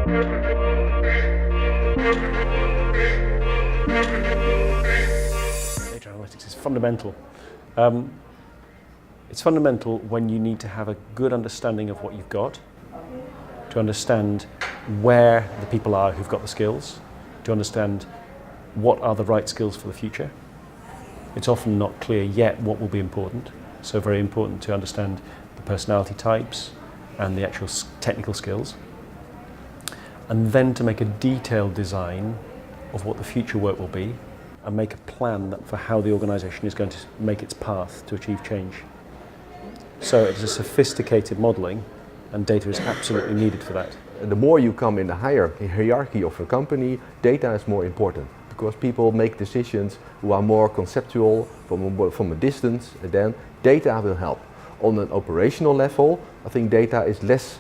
Data analytics is fundamental. It's fundamental when you need to have a good understanding of what you've got, to understand where the people are who've got the skills, to understand what are the right skills for the future. It's often not clear yet what will be important, so very important to understand the personality types and the actual technical skills, and then to make a detailed design of what the future work will be and make a plan for how the organisation is going to make its path to achieve change. So it's a sophisticated modelling, and data is absolutely needed for that. The more you come in the higher hierarchy of a company, data is more important, because people make decisions who are more conceptual from a distance, and then data will help. On an operational level, I think data is less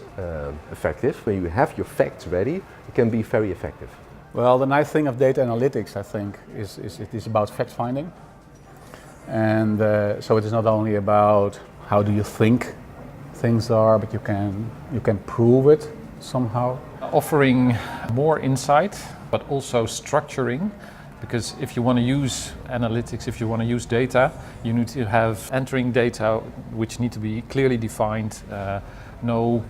effective. When you have your facts ready, it can be very effective. Well, the nice thing of data analytics, I think, is it is about fact finding. And so it is not only about how do you think things are, but you can prove it somehow. Offering more insight, but also structuring, because if you want to use analytics, if you want to use data, you need to have entering data which need to be clearly defined, no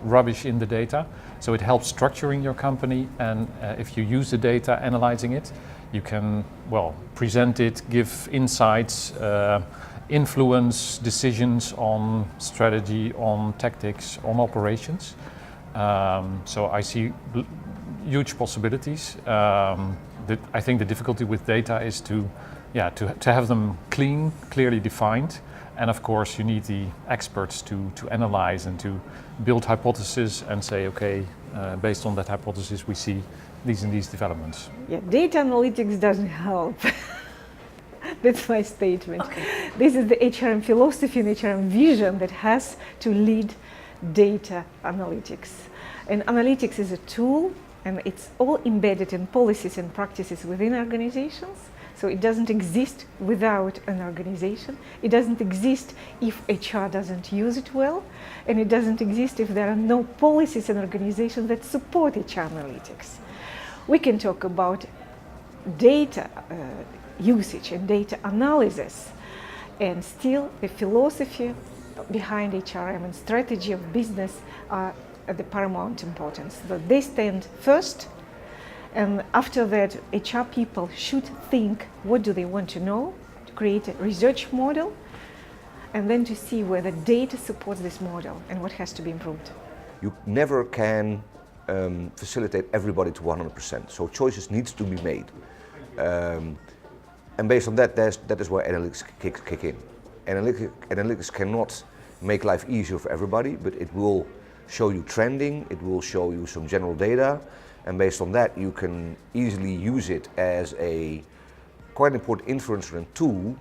rubbish in the data. So it helps structuring your company, and if you use the data, analyzing it, you can, well, present it, give insights, influence decisions on strategy, on tactics, on operations. So I see huge possibilities. I think the difficulty with data is to have them clean, clearly defined, and of course you need the experts to analyze and to build hypotheses and say, okay, based on that hypothesis we see these and these developments. Yeah, data analytics doesn't help. That's my statement. Okay. This is the HRM philosophy and HRM vision that has to lead data analytics. And analytics is a tool, and it's all embedded in policies and practices within organizations. So it doesn't exist without an organization. It doesn't exist if HR doesn't use it well, and it doesn't exist if there are no policies and organizations that support HR analytics. We can talk about data usage and data analysis, and still the philosophy behind HRM and strategy of business are at the paramount importance. So they stand first, and after that HR people should think what do they want to know, to create a research model, and then to see whether data supports this model and what has to be improved. You never can facilitate everybody to 100%, so choices needs to be made. And based on that, that is where analytics kick in. Analytics cannot make life easier for everybody, but it will show you trending, it will show you some general data, and based on that you can easily use it as a quite important influencer and tool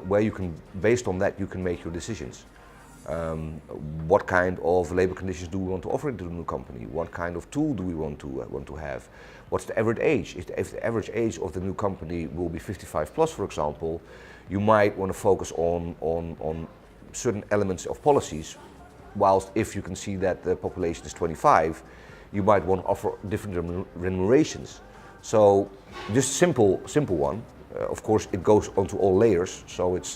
where you can, based on that, you can make your decisions. What kind of labor conditions do we want to offer into the new company? What kind of tool do we want to have? What's the average age? If the average age of the new company will be 55 plus, for example, you might want to focus on certain elements of policies, whilst if you can see that the population is 25, you might want to offer different remunerations. So just simple one. Of course, it goes onto all layers, so it's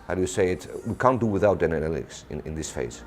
how do you say it? We can't do without data analytics in this phase.